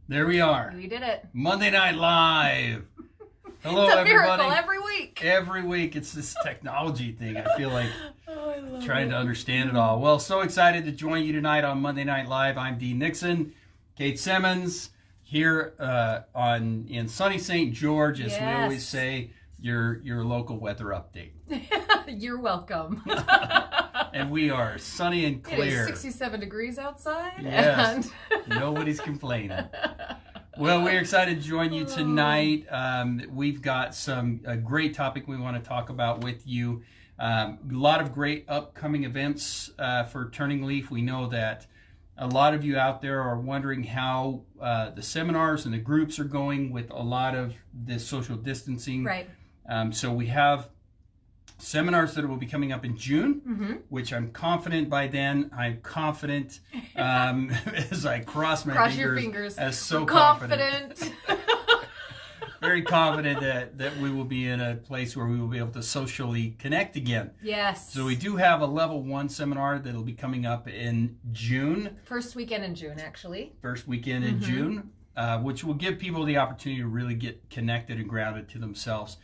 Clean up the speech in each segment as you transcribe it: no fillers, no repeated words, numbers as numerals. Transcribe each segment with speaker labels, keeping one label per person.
Speaker 1: There we are.
Speaker 2: We did it.
Speaker 1: Monday Night Live. Hello,
Speaker 2: it's a
Speaker 1: everybody.
Speaker 2: miracle every week.
Speaker 1: Every week. It's this technology thing. I feel like
Speaker 2: I
Speaker 1: trying to understand it all. Well, so excited to join you tonight on Monday Night Live. I'm Dean Nixon, Kate Semmens, here in sunny St. George, as we always say, your local weather update.
Speaker 2: You're welcome.
Speaker 1: And we are sunny and clear.
Speaker 2: It is 67 degrees outside.
Speaker 1: Yes.
Speaker 2: And
Speaker 1: Nobody's complaining. Well, we're excited to join you tonight. We've got a great topic we want to talk about with you. A lot of great upcoming events for Turning Leaf. We know that a lot of you out there are wondering how the seminars and the groups are going with a lot of this social distancing.
Speaker 2: Right.
Speaker 1: So we have seminars that will be coming up in June, which I'm confident by then. I'm confident as I cross
Speaker 2: your fingers.
Speaker 1: As so
Speaker 2: confident.
Speaker 1: Very confident that we will be in a place where we will be able to socially connect again.
Speaker 2: Yes.
Speaker 1: So we do have a level 1 seminar that will be coming up in June.
Speaker 2: First weekend in June, actually.
Speaker 1: First weekend in June, which will give people the opportunity to really get connected and grounded to themselves,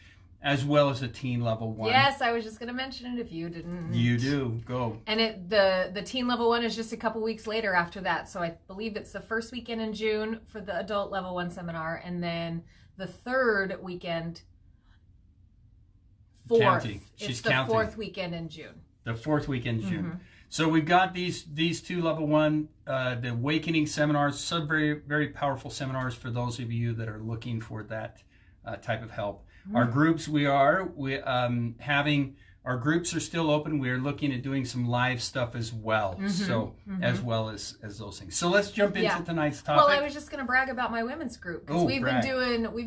Speaker 1: as well as a teen level 1.
Speaker 2: Yes, I was just going to mention it if you didn't.
Speaker 1: You do. Go.
Speaker 2: And the teen level 1 is just a couple weeks later after that. So I believe it's the first weekend in June for the adult level 1 seminar, and then the third weekend,
Speaker 1: Counting.
Speaker 2: It's
Speaker 1: She's
Speaker 2: the
Speaker 1: counting.
Speaker 2: fourth weekend in June.
Speaker 1: The fourth weekend in June. So we've got these two level 1, the Awakening seminars, some very, very powerful seminars for those of you that are looking for that type of help. Our groups, our groups are still open. We are looking at doing some live stuff as well. So as well as those things. So let's jump into tonight's topic.
Speaker 2: Well, I was just going to brag about my women's group because we've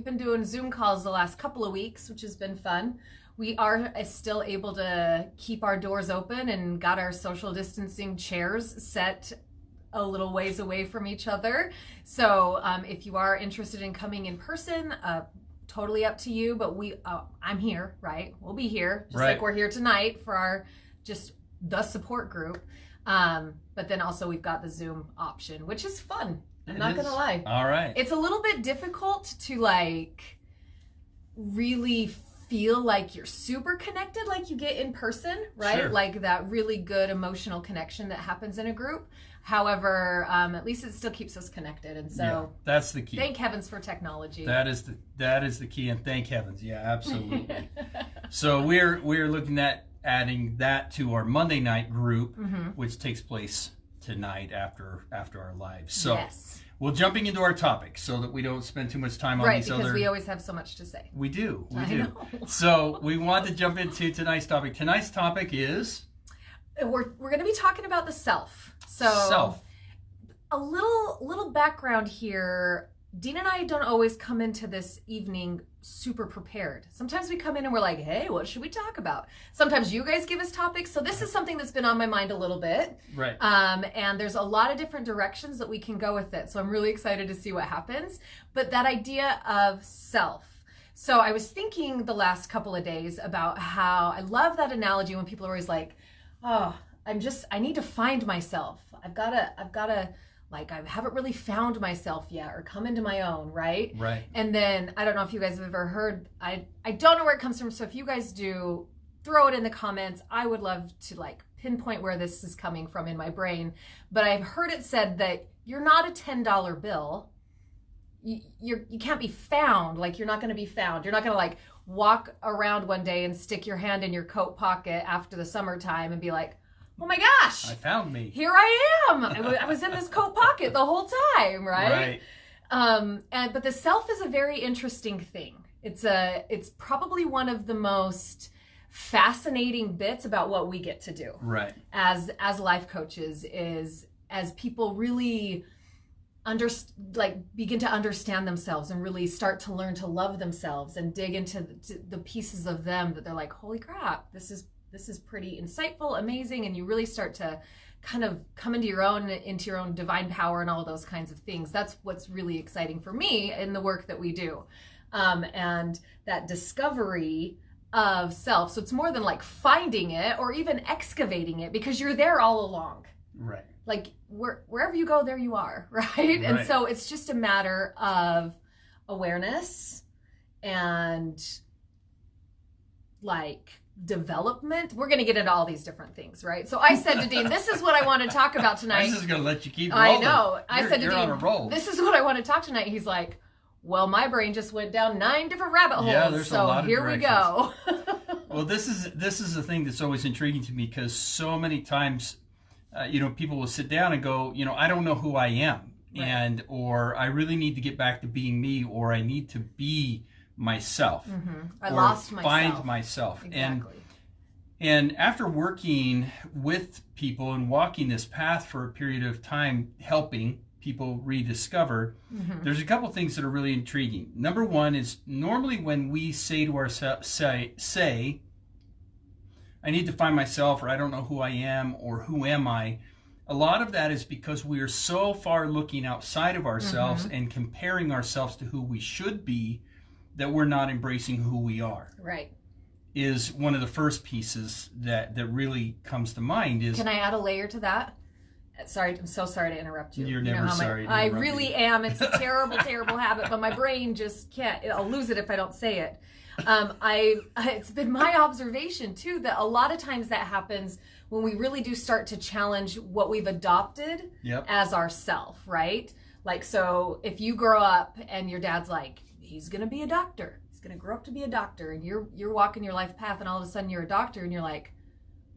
Speaker 2: been doing Zoom calls the last couple of weeks, which has been fun. We are still able to keep our doors open and got our social distancing chairs set a little ways away from each other. So if you are interested in coming in person, totally up to you, but I'm here, right? We'll be here, just like we're here tonight for our the support group. But then also we've got the Zoom option, which is fun. I'm not gonna lie.
Speaker 1: All right.
Speaker 2: It's a little bit difficult to really feel like you're super connected like you get in person, right?
Speaker 1: Sure.
Speaker 2: Like that really good emotional connection that happens in a group. However, at least it still keeps us connected, and so
Speaker 1: that's the key.
Speaker 2: Thank heavens for technology.
Speaker 1: That is the key, and thank heavens. Yeah, absolutely. So we're looking at adding that to our Monday night group, which takes place tonight after our live. So we're jumping into our topic so that we don't spend too much time on these other. Right,
Speaker 2: because we always have so much to say.
Speaker 1: We do.
Speaker 2: I know.
Speaker 1: So we want to jump into tonight's topic. Tonight's topic is
Speaker 2: we're going to be talking about the self. So
Speaker 1: self.
Speaker 2: A little background here. Dean and I don't always come into this evening super prepared. Sometimes we come in and we're like, hey, what should we talk about? Sometimes you guys give us topics. So this is something that's been on my mind a little bit.
Speaker 1: Right.
Speaker 2: And there's a lot of different directions that we can go with it. So I'm really excited to see what happens. But that idea of self. So I was thinking the last couple of days about how I love that analogy when people are always like, oh, I need to find myself. I've got to, I haven't really found myself yet or come into my own, right?
Speaker 1: Right.
Speaker 2: And then, I don't know if you guys have ever heard, I don't know where it comes from. So if you guys do, throw it in the comments. I would love to pinpoint where this is coming from in my brain. But I've heard it said that you're not a $10 bill. You can't be found. You're not going to be found. You're not going to walk around one day and stick your hand in your coat pocket after the summertime and be like, oh my gosh,
Speaker 1: I found me.
Speaker 2: Here I am. I was in this coat pocket the whole time, right? But the self is a very interesting thing. It's probably one of the most fascinating bits about what we get to do.
Speaker 1: Right.
Speaker 2: As life coaches is as people really begin to understand themselves and really start to learn to love themselves and dig into the pieces of them that they're like, holy crap, this is pretty insightful, amazing, and you really start to kind of come into your own divine power and all those kinds of things. That's what's really exciting for me in the work that we do. And that discovery of self. So it's more than finding it or even excavating it, because you're there all along.
Speaker 1: Right.
Speaker 2: Like wherever you go, there you are, right? And so it's just a matter of awareness and like development. We're going to get into all these different things, right? So I said to Dean, this is what I want to talk about tonight.
Speaker 1: I'm just going to let you keep rolling.
Speaker 2: I know. I said to
Speaker 1: Dean, on a roll.
Speaker 2: This is what I want to talk tonight. He's like, well, my brain just went down 9 different rabbit holes.
Speaker 1: Yeah, there's a lot of
Speaker 2: here we go.
Speaker 1: Well, this is the thing that's always intriguing to me, because so many times, people will sit down and go, I don't know who I am, right. or I really need to get back to being me, or I need to be myself.
Speaker 2: I lost myself.
Speaker 1: Find myself.
Speaker 2: Exactly.
Speaker 1: And after working with people and walking this path for a period of time, helping people rediscover, there's a couple things that are really intriguing. Number one is, normally when we say to ourselves, say, I need to find myself, or I don't know who I am, or who am I, a lot of that is because we are so far looking outside of ourselves and comparing ourselves to who we should be, that we're not embracing who we are.
Speaker 2: Right.
Speaker 1: Is one of the first pieces that really comes to mind. Is,
Speaker 2: can I add a layer to that? Sorry, I'm so sorry to interrupt you.
Speaker 1: You're never sorry to interrupt
Speaker 2: I really am. It's a terrible, terrible habit, but my brain just can't. I'll lose it if I don't say it. It's been my observation too that a lot of times that happens when we really do start to challenge what we've adopted as ourself, right? Like, so if you grow up and your dad's like, he's gonna be a doctor. He's gonna grow up to be a doctor, and you're walking your life path, and all of a sudden you're a doctor, and you're like,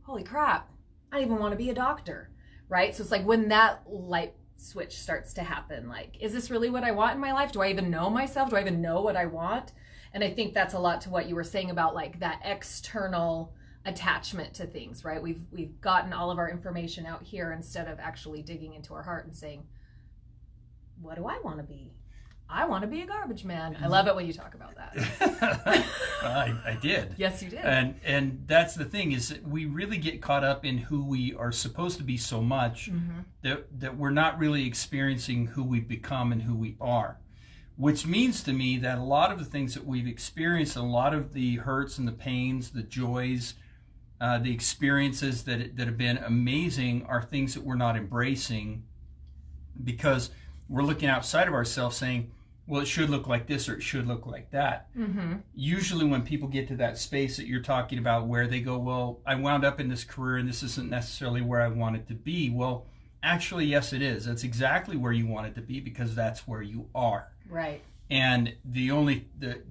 Speaker 2: holy crap, I don't even want to be a doctor. Right? So it's like when that light switch starts to happen, like, is this really what I want in my life? Do I even know myself? Do I even know what I want? And I think that's a lot to what you were saying about like that external attachment to things, right? We've gotten all of our information out here instead of actually digging into our heart and saying, what do I want to be? I want to be a garbage man. I love it when you talk about that.
Speaker 1: I did.
Speaker 2: Yes, you did.
Speaker 1: And that's the thing, is that we really get caught up in who we are supposed to be so much that we're not really experiencing who we've become and who we are. Which means to me that a lot of the things that we've experienced, a lot of the hurts and the pains, the joys, the experiences that have been amazing are things that we're not embracing, because we're looking outside of ourselves saying, well, it should look like this or it should look like that. Usually when people get to that space that you're talking about, where they go, well, I wound up in this career and this isn't necessarily where I wanted to be. Well, actually, yes, it is. That's exactly where you want it to be, because that's where you are.
Speaker 2: Right.
Speaker 1: And the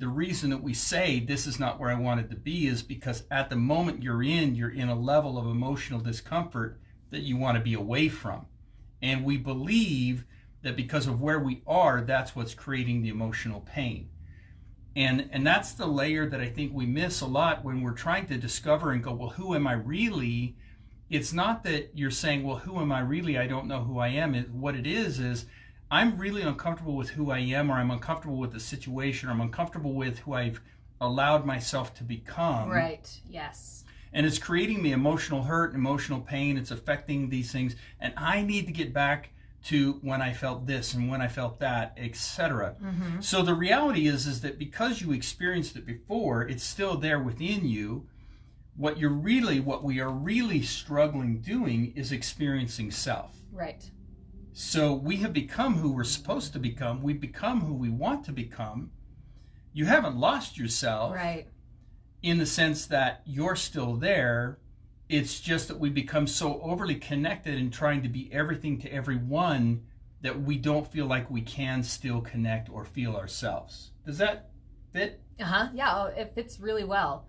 Speaker 1: reason that we say this is not where I wanted to be is because at the moment you're in a level of emotional discomfort that you want to be away from. And we believe that because of where we are, that's what's creating the emotional pain. And that's the layer that I think we miss a lot when we're trying to discover and go, well, who am I really? It's not that you're saying, well, who am I really? I don't know who I am. What it is I'm really uncomfortable with who I am, or I'm uncomfortable with the situation, or I'm uncomfortable with who I've allowed myself to become.
Speaker 2: Right, yes.
Speaker 1: And it's creating me emotional hurt, emotional pain. It's affecting these things. And I need to get back to when I felt this and when I felt that, etc. So the reality is that because you experienced it before, it's still there within you. What we are really struggling doing is experiencing self.
Speaker 2: Right.
Speaker 1: So we have become who we're supposed to become. We've become who we want to become. You haven't lost yourself.
Speaker 2: Right.
Speaker 1: In the sense that you're still there. It's just that we become so overly connected and trying to be everything to everyone that we don't feel like we can still connect or feel ourselves. Does that fit?
Speaker 2: Yeah, it fits really well.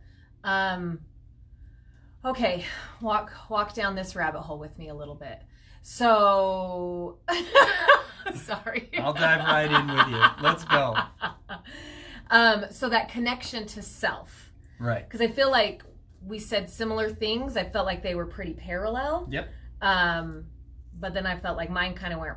Speaker 2: Okay, walk down this rabbit hole with me a little bit. So, sorry.
Speaker 1: I'll dive right in with you. Let's go.
Speaker 2: So that connection to self.
Speaker 1: Right.
Speaker 2: Because I feel like we said similar things. I felt like they were pretty parallel.
Speaker 1: Yep.
Speaker 2: But then I felt like mine kind of went,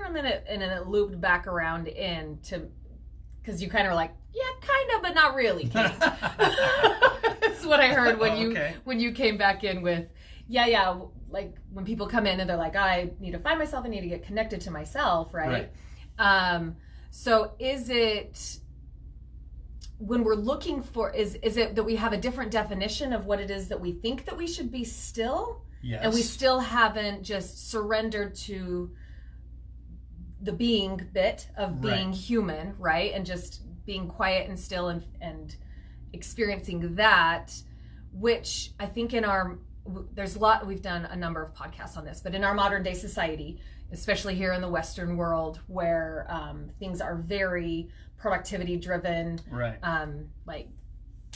Speaker 2: and then it looped back around because you kind of were like, yeah, kind of, but not really. That's what I heard when you came back in with, yeah. Like when people come in and they're like, I need to find myself, I need to get connected to myself, right? So is it, when we're looking for, is it that we have a different definition of what it is that we think that we should be still?
Speaker 1: Yes.
Speaker 2: And we still haven't just surrendered to the being bit of being human, right? And just being quiet and still and experiencing that, which I think we've done a number of podcasts on this, but in our modern day society, especially here in the Western world, where things are very productivity driven, like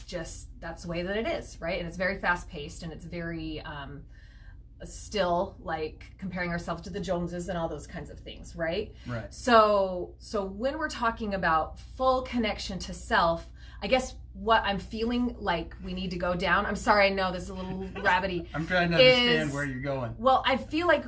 Speaker 2: just that's the way that it is, right? And it's very fast paced, and it's very still like comparing ourselves to the Joneses and all those kinds of things, right? So when we're talking about full connection to self, I guess what I'm feeling like we need to go down, I'm sorry, I know this is a little rabbity.
Speaker 1: I'm trying to understand where you're going.
Speaker 2: Well, I feel like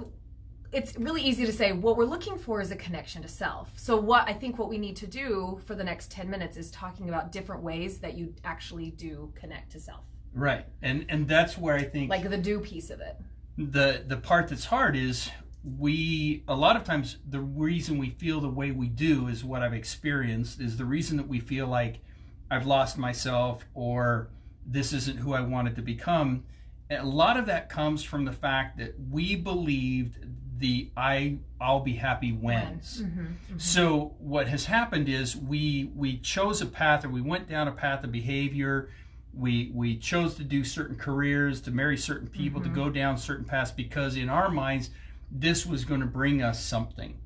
Speaker 2: it's really easy to say what we're looking for is a connection to self. So what we need to do for the next 10 minutes is talking about different ways that you actually do connect to self.
Speaker 1: Right. And that's where I think
Speaker 2: like the do piece of it.
Speaker 1: The part that's hard is a lot of times the reason we feel the way we do is what I've experienced, is the reason that we feel like I've lost myself or this isn't who I wanted to become. A lot of that comes from the fact that we believed the I'll be happy wins. So what has happened is we chose a path, or we went down a path of behavior. We chose to do certain careers, to marry certain people, to go down certain paths, because in our minds, this was going to bring us something.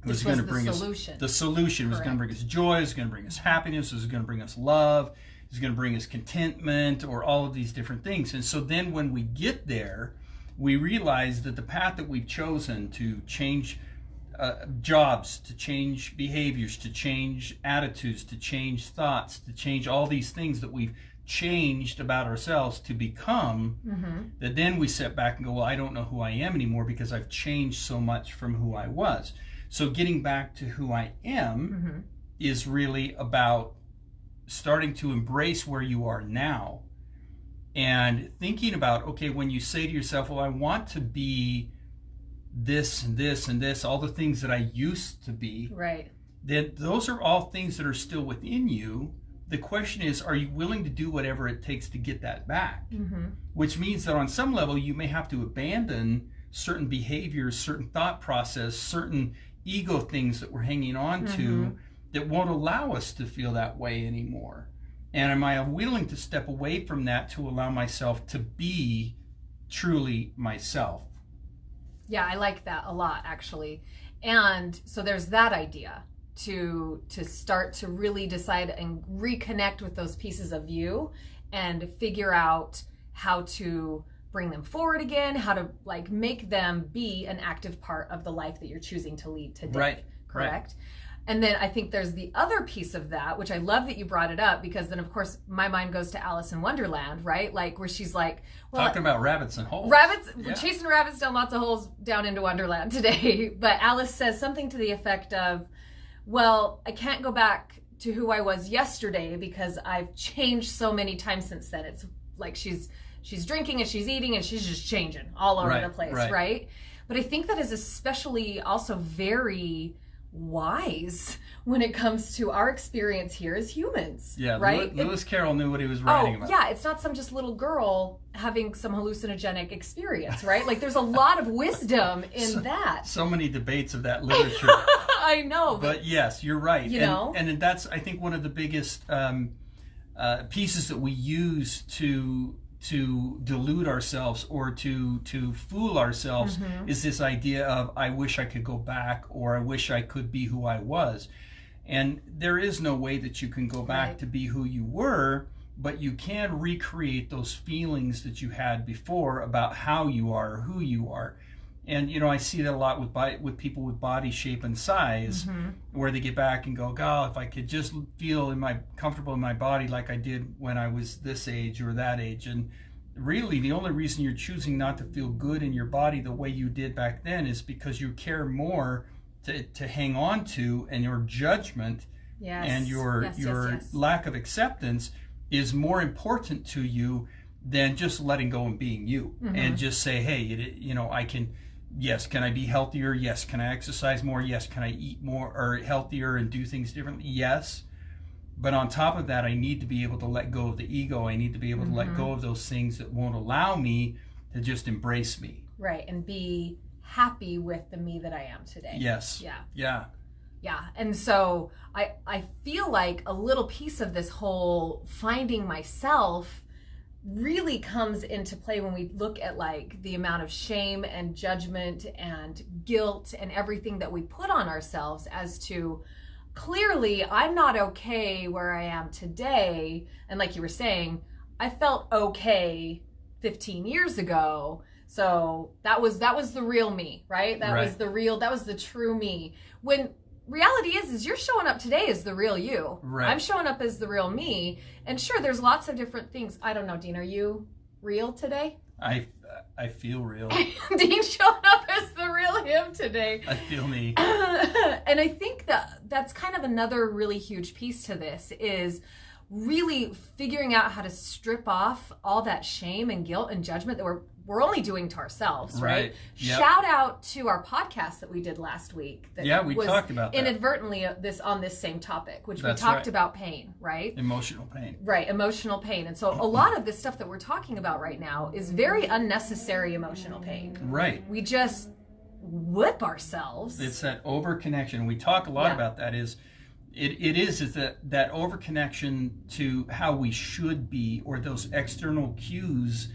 Speaker 1: It was going to bring us the solution. It was going to bring us joy. It was going to bring us happiness. It was going to bring us love. It was going to bring us contentment, or all of these different things. And so then when we get there, we realize that the path that we've chosen to change jobs, to change behaviors, to change attitudes, to change thoughts, to change all these things that we've changed about ourselves to become, that then we sit back and go, well, I don't know who I am anymore because I've changed so much from who I was. So getting back to who I am is really about starting to embrace where you are now and thinking about, okay, when you say to yourself, well, I want to be this and this and this, all the things that I used to be,
Speaker 2: right?
Speaker 1: Then those are all things that are still within you. The question is, are you willing to do whatever it takes to get that back? Which means that on some level, you may have to abandon certain behaviors, certain thought process, certain ego things that we're hanging on to that won't allow us to feel that way anymore. And am I willing to step away from that to allow myself to be truly myself?
Speaker 2: Yeah, I like that a lot, actually. And so there's that idea to start to really decide and reconnect with those pieces of you and figure out how to bring them forward again, how to like make them be an active part of the life that you're choosing to lead today. Correct? And then I think there's the other piece of that, which I love that you brought it up, because then of course my mind goes to Alice in Wonderland, right? Like where she's like, well,
Speaker 1: talking about rabbits and holes.
Speaker 2: Chasing rabbits down lots of holes down into Wonderland today. But Alice says something to the effect of, well, I can't go back to who I was yesterday because I've changed so many times since then. It's like she's drinking and she's eating and she's just changing all over the place, right? But I think that is especially also very wise when it comes to our experience here as humans.
Speaker 1: Yeah,
Speaker 2: right?
Speaker 1: Lewis Carroll knew what he was writing about.
Speaker 2: Yeah, it's not some just little girl having some hallucinogenic experience, right? Like there's a lot of wisdom in that.
Speaker 1: So many debates of that literature.
Speaker 2: I know.
Speaker 1: But yes, you're right.
Speaker 2: You know?
Speaker 1: And that's, I think, one of the biggest pieces that we use to delude ourselves or to fool ourselves is this idea of, I wish I could go back, or I wish I could be who I was. And there is no way that you can go back to be who you were, but you can recreate those feelings that you had before about how you are or who you are. And you know, I see that a lot with people with body shape and size, where they get back and go, God, if I could just feel comfortable in my body like I did when I was this age or that age. And really, the only reason you're choosing not to feel good in your body the way you did back then is because you care more to hang on to, and your judgment and your lack of acceptance is more important to you than just letting go and being you, and just say, hey, you know, I can. Yes, can I be healthier? Yes. Can I exercise more? Yes. Can I eat more or healthier and do things differently? Yes. But on top of that, I need to be able to let go of the ego. I need to be able to let go of those things that won't allow me to just embrace me.
Speaker 2: Right. And be happy with the me that I am today.
Speaker 1: Yes.
Speaker 2: Yeah.
Speaker 1: Yeah.
Speaker 2: Yeah. And so I feel like a little piece of this whole finding myself really comes into play when we look at like the amount of shame and judgment and guilt and everything that we put on ourselves as to clearly I'm not okay where I am today. And like you were saying, I felt okay 15 years ago. So that was the real me, right? That was the true me. When reality is you're showing up today as the real you.
Speaker 1: Right.
Speaker 2: I'm showing up as the real me. And sure, there's lots of different things. I don't know, Dean, are you real today?
Speaker 1: I feel real.
Speaker 2: Dean's showing up as the real him today.
Speaker 1: I feel me.
Speaker 2: And I think that's kind of another really huge piece to this is really figuring out how to strip off all that shame and guilt and judgment that we're only doing to ourselves, right?
Speaker 1: Yep.
Speaker 2: Shout out to our podcast that we did last week. That
Speaker 1: we talked about that.
Speaker 2: Inadvertently on this same topic, which
Speaker 1: That's
Speaker 2: we talked
Speaker 1: right.
Speaker 2: about pain, right?
Speaker 1: Emotional pain.
Speaker 2: Right, emotional pain. And so a lot of this stuff that we're talking about right now is very unnecessary emotional pain.
Speaker 1: Right.
Speaker 2: We just whip ourselves.
Speaker 1: It's that over-connection. We talk a lot about that. It is that over-connection to how we should be, or those external cues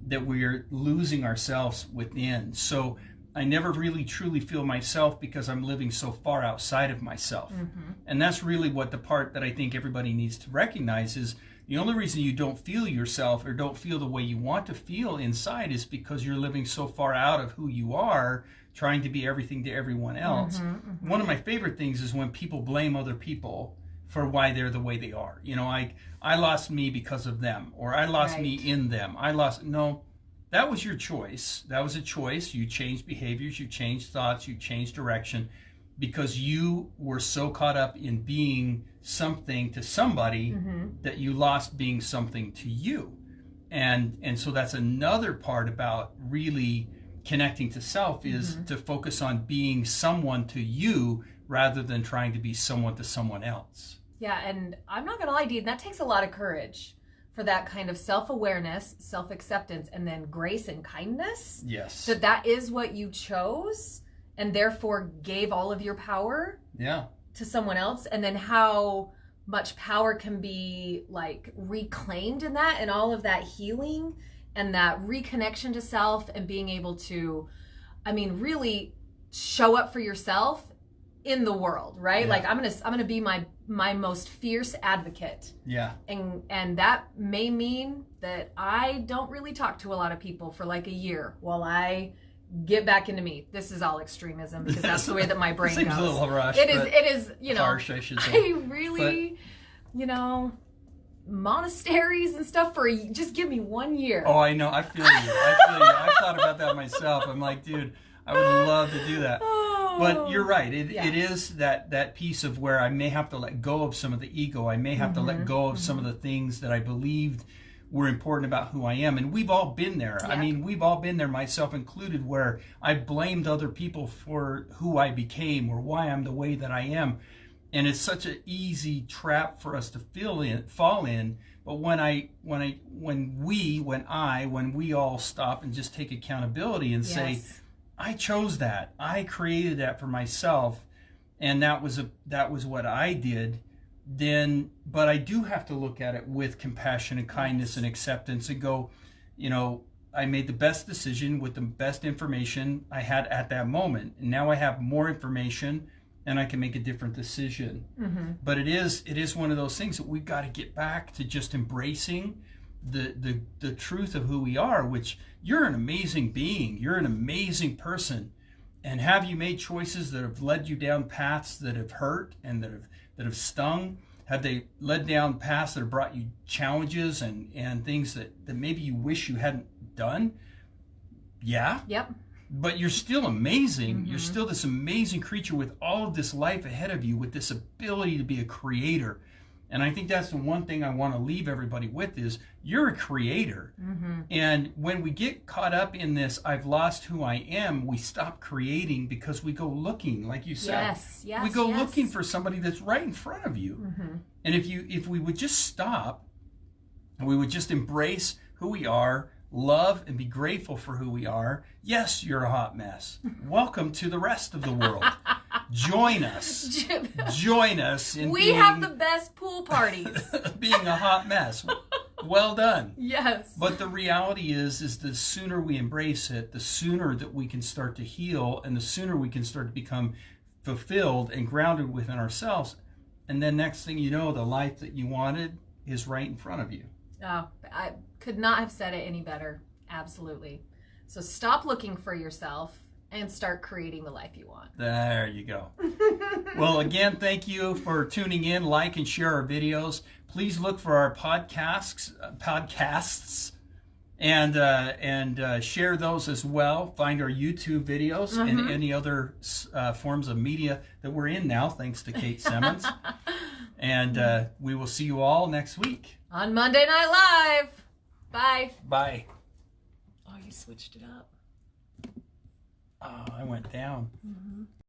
Speaker 1: that we're losing ourselves within. So I never really truly feel myself because I'm living so far outside of myself. Mm-hmm. And that's really what the part that I think everybody needs to recognize is the only reason you don't feel yourself or don't feel the way you want to feel inside is because you're living so far out of who you are, trying to be everything to everyone else. Mm-hmm, mm-hmm. One of my favorite things is when people blame other people for why they're the way they are. You know, I lost me because of them, or I lost me in them. No, that was your choice. That was a choice. You changed behaviors, you changed thoughts, you changed direction because you were so caught up in being something to somebody that you lost being something to you. And so that's another part about really connecting to self is to focus on being someone to you rather than trying to be someone to someone else.
Speaker 2: Yeah, and I'm not going to lie, Dean, that takes a lot of courage for that kind of self-awareness, self-acceptance, and then grace and kindness.
Speaker 1: Yes.
Speaker 2: That is what you chose and therefore gave all of your power to someone else. And then how much power can be like reclaimed in that and all of that healing and that reconnection to self and being able to, really show up for yourself in the world, right? Yeah. Like I'm gonna be my most fierce advocate.
Speaker 1: Yeah.
Speaker 2: And that may mean that I don't really talk to a lot of people for like a year while I get back into me. This is all extremism because that's the way that my brain
Speaker 1: seems
Speaker 2: goes.
Speaker 1: A little rush.
Speaker 2: It is,
Speaker 1: harsh, I should say.
Speaker 2: I really, monasteries and stuff for just give me 1 year.
Speaker 1: Oh, I know. I feel you. I've thought about that myself. I'm like, dude, I would love to do that. But you're right. It is that piece of where I may have to let go of some of the ego. I may have to let go of some of the things that I believed were important about who I am. And we've all been there. Yeah. We've all been there, myself included, where I blamed other people for who I became or why I'm the way that I am. And it's such an easy trap for us to fall in. But when we all stop and just take accountability and say, I chose that. I created that for myself, and that was what I did. But I do have to look at it with compassion and kindness and acceptance and go, I made the best decision with the best information I had at that moment. And now I have more information and I can make a different decision. Mm-hmm. But it is one of those things that we've got to get back to just embracing the truth of who we are, which you're an amazing being. You're an amazing person. And have you made choices that have led you down paths that have hurt and that have stung? Have they led down paths that have brought you challenges and things that maybe you wish you hadn't done? Yeah.
Speaker 2: Yep.
Speaker 1: But you're still amazing. Mm-hmm. You're still this amazing creature with all of this life ahead of you, with this ability to be a creator. And I think that's the one thing I want to leave everybody with is you're a creator. Mm-hmm. And when we get caught up in this, I've lost who I am, we stop creating because we go looking, like you said.
Speaker 2: Yes,
Speaker 1: we go looking for somebody that's right in front of you. Mm-hmm. And if we would just stop and we would just embrace who we are, love and be grateful for who we are. Yes, you're a hot mess. Welcome to the rest of the world. Join us. Join us in
Speaker 2: We have the best pool parties.
Speaker 1: being a hot mess. Well done.
Speaker 2: Yes.
Speaker 1: But the reality is the sooner we embrace it, the sooner that we can start to heal, and the sooner we can start to become fulfilled and grounded within ourselves. And then next thing you know, the life that you wanted is right in front of you.
Speaker 2: Oh, I could not have said it any better. Absolutely. So stop looking for yourself and start creating the life you want.
Speaker 1: There you go. Well, again, thank you for tuning in. Like and share our videos. Please look for our podcasts, and share those as well. Find our YouTube videos and any other forms of media that we're in now, thanks to Kate Semmens. And we will see you all next week
Speaker 2: on Monday Night Live. Bye.
Speaker 1: Bye.
Speaker 2: Oh, you switched it up.
Speaker 1: Oh, I went down.